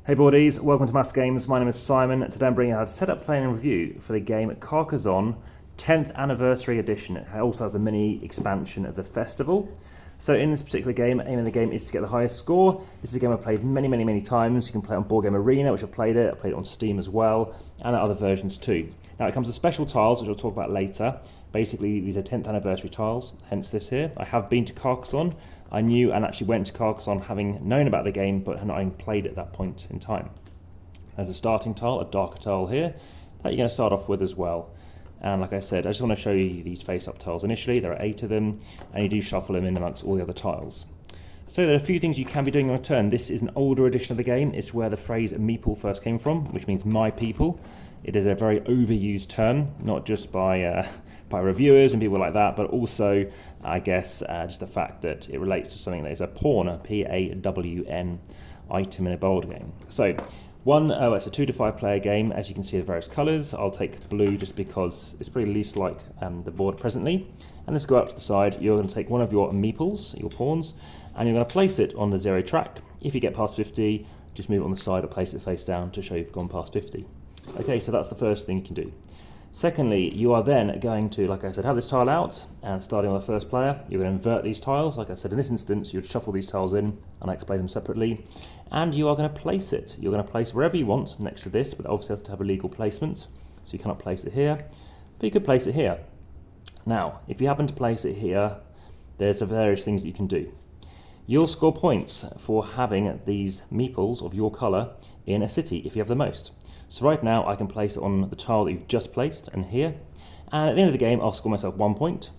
Hey boardies, welcome to AmassGames. My name is Simon. Today I'm bringing out a setup, play and review for the game Carcassonne 10th Anniversary Edition. It also has the mini expansion of the festival. So in this particular game, aim of the game is to get the highest score. This is a game I've played many times. You can play it on Boardgamearena, which I've played it on Steam as well, and other versions too. Now it comes with special tiles, which I'll talk about later. Basically, these are 10th anniversary tiles, hence this here. I have been to Carcassonne. I knew and actually went to Carcassonne having known about the game, but had not even played at that point in time. There's a starting tile, a darker tile here, that you're going to start off with as well. And like I said, I just want to show you these face-up tiles initially. There are 8 of them, and you do shuffle them in amongst all the other tiles. So there are a few things you can be doing on a turn. This is an older edition of the game. It's where the phrase meeple first came from, which means my people. It is a very overused term, not just by reviewers and people like that, but also, I guess, just the fact that it relates to something that is a pawn, a P-A-W-N item in a board game. So, it's a 2 to 5 player game. As you can see, the various colours. I'll take blue just because it's pretty least like the board presently. And let's go up to the side. You're going to take one of your meeples, your pawns, and you're going to place it on the 0 track. If you get past 50, just move it on the side or place it face down to show you've gone past 50. Okay, so that's the first thing you can do. Secondly, you are then going to, like I said, have this tile out, and starting on the first player, you're going to invert these tiles. Like I said, in this instance, you'd shuffle these tiles in, and I explain them separately, and you are going to place it. You're going to place wherever you want next to this, but obviously has to have a legal placement, so you cannot place it here, but you could place it here. Now, if you happen to place it here, there's various things that you can do. You'll score points for having these meeples of your colour in a city, if you have the most. So right now I can place it on the tile that you've just placed and here, and at the end of the game I'll score myself 1 point,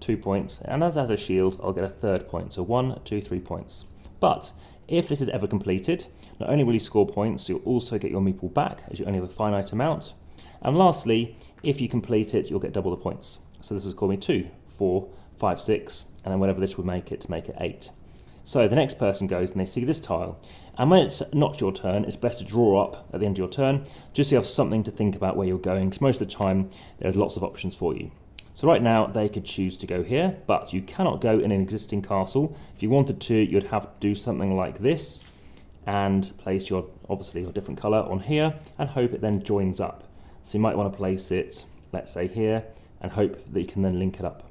2 points, and as a shield I'll get a 3rd point, so 1, 2, 3 points. But if this is ever completed, not only will you score points, you'll also get your meeple back as you only have a finite amount, and lastly, if you complete it you'll get double the points. So this has scored me 2, 4, 5, 6, and then whatever this would make it to make it 8. So the next person goes and they see this tile, and when it's not your turn, it's best to draw up at the end of your turn, just so you have something to think about where you're going, because most of the time there's lots of options for you. So right now they could choose to go here, but you cannot go in an existing castle. If you wanted to, you'd have to do something like this, and place your different colour on here, and hope it then joins up. So you might want to place it, let's say here, and hope that you can then link it up.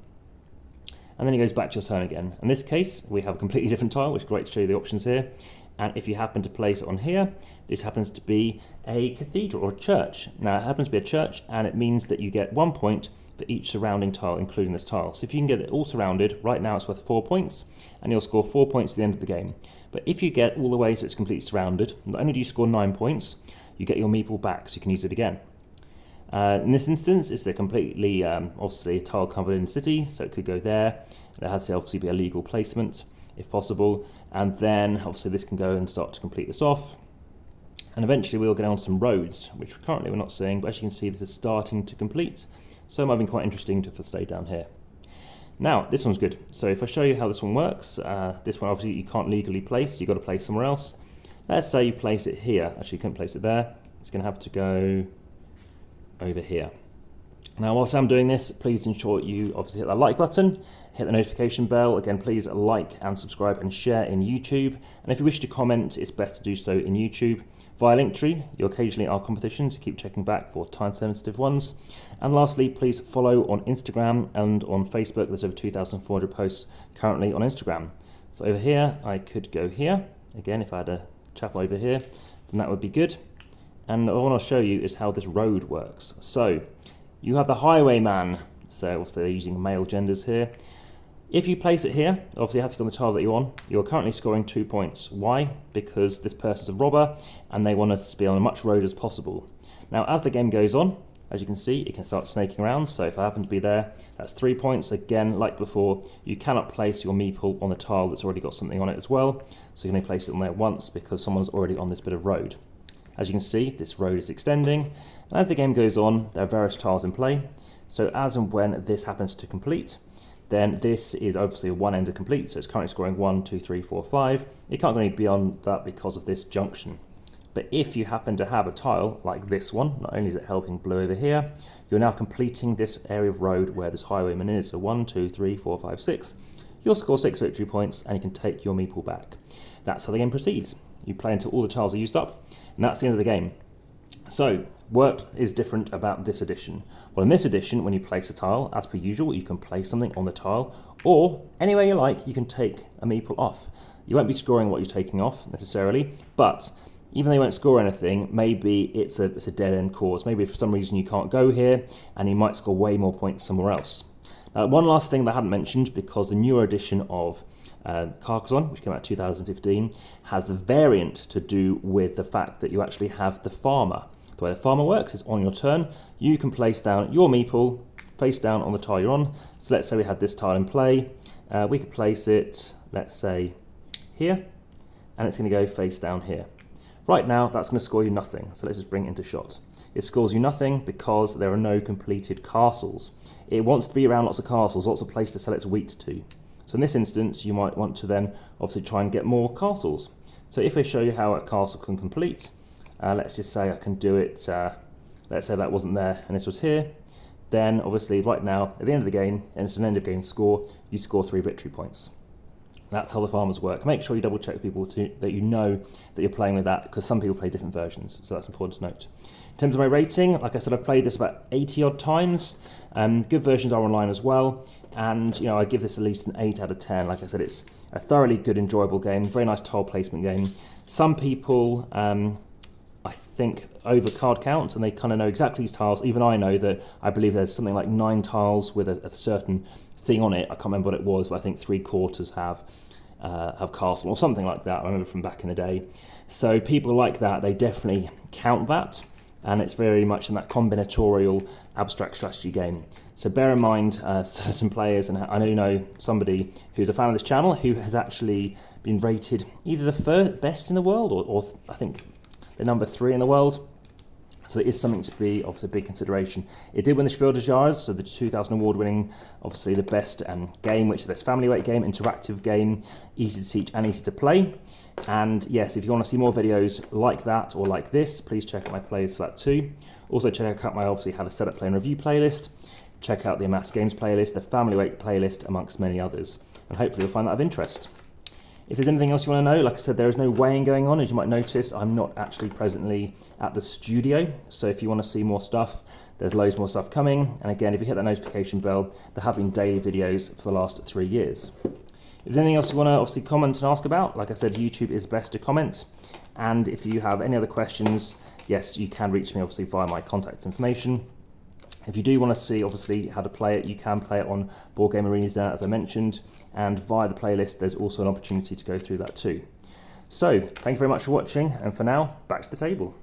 And then it goes back to your turn again. In this case, we have a completely different tile, which is great to show you the options here. And if you happen to place it on here, this happens to be a cathedral or a church. Now, it happens to be a church, and it means that you get 1 point for each surrounding tile, including this tile. So if you can get it all surrounded, right now it's worth 4 points, and you'll score 4 points at the end of the game. But if you get all the way so it's completely surrounded, not only do you score 9 points, you get your meeple back, so you can use it again. In this instance, it's a completely, obviously, a tile covered in the city, so it could go there. There has to obviously be a legal placement, if possible, and then obviously this can go and start to complete this off. And eventually we'll get on some roads, which currently we're not seeing, but as you can see, this is starting to complete. So it might have been quite interesting to stay down here. Now, this one's good. So if I show you how this one works, this one obviously you can't legally place, you've got to place somewhere else. Let's say you place it here. Actually, you couldn't place it there. It's going to have to go over here. Now, whilst I'm doing this, please ensure you obviously hit that like button, hit the notification bell. Again, please like and subscribe and share in YouTube. And if you wish to comment, it's best to do so in YouTube via Linktree. You occasionally are competitions, keep checking back for time-sensitive ones. And lastly, please follow on Instagram and on Facebook. There's over 2,400 posts currently on Instagram. So over here, I could go here. Again, if I had a chap over here, then that would be good. And what I want to show you is how this road works. So you have the highwayman. So obviously they're using male genders here. If you place it here, obviously it has to be on the tile that you're on. You're currently scoring 2 points. Why? Because this person's a robber and they want us to be on as much road as possible. Now, as the game goes on, as you can see, it can start snaking around. So if I happen to be there, that's 3 points. Again, like before, you cannot place your meeple on the tile that's already got something on it as well. So you can only place it on there once because someone's already on this bit of road. As you can see, this road is extending. And as the game goes on, there are various tiles in play. So as and when this happens to complete, then this is obviously one end of complete, so it's currently scoring 1, 2, 3, 4, 5. It can't go any beyond that because of this junction. But if you happen to have a tile like this one, not only is it helping blue over here, you're now completing this area of road where this highwayman is. So 1, 2, 3, 4, 5, 6. You'll score 6 victory points and you can take your meeple back. That's how the game proceeds. You play until all the tiles are used up, and that's the end of the game. So, what is different about this edition? Well, in this edition, when you place a tile, as per usual, you can place something on the tile, or anywhere you like, you can take a meeple off. You won't be scoring what you're taking off, necessarily, but even though you won't score anything, maybe it's a dead-end course. Maybe for some reason you can't go here, and you might score way more points somewhere else. One last thing that I hadn't mentioned, because the newer edition of Carcassonne, which came out in 2015, has the variant to do with the fact that you actually have the farmer. The way the farmer works is on your turn, you can place down your meeple face down on the tile you're on. So let's say we had this tile in play. We could place it, let's say, here, and it's going to go face down here. Right now, that's going to score you nothing, so let's just bring it into shot. It scores you nothing because there are no completed castles. It wants to be around lots of castles, lots of places to sell its wheat to. So in this instance, you might want to then obviously try and get more castles. So if I show you how a castle can complete, let's just say I can do it, let's say that wasn't there and this was here, then obviously right now, at the end of the game, and it's an end of game score, you score 3 victory points. That's how the farmers work. Make sure you double check with people that you know that you're playing with that, because some people play different versions, so that's important to note. In terms of my rating, like I said, I've played this about 80 odd times. Good versions are online as well, and you know, I give this at least an 8 out of 10. Like I said, it's a thoroughly good, enjoyable game, very nice tile placement game. Some people, I think, over card count, and they kind of know exactly these tiles. Even I know that I believe there's something like 9 tiles with a certain thing on it. I can't remember what it was, but I think 3/4 have castle or something like that. I remember from back in the day. So people like that, they definitely count that, and it's very much in that combinatorial abstract strategy game. So bear in mind certain players, and I know somebody who's a fan of this channel who has actually been rated either the best in the world or I think the number 3 in the world. So it is something to be obviously a big consideration. It did win the SPIEL.digital, so the 2000 award-winning, obviously the best game, which is this family weight game, interactive game, easy to teach and easy to play. And yes, if you want to see more videos like that or like this, please check out my playlist for that too. Also check out my obviously how to set up, play and review playlist. Check out the AmassGames playlist, the family weight playlist, amongst many others. And hopefully you'll find that of interest. If there's anything else you want to know, like I said, there is no weighing going on. As you might notice, I'm not actually presently at the studio. So if you want to see more stuff, there's loads more stuff coming. And again, if you hit that notification bell, there have been daily videos for the last 3 years. If there's anything else you want to obviously comment and ask about, like I said, YouTube is best to comment. And if you have any other questions, yes, you can reach me obviously via my contact information. If you do want to see obviously how to play it, you can play it on boardgamearena, as I mentioned, and via the playlist there's also an opportunity to go through that too. So thank you very much for watching, and for now, back to the table.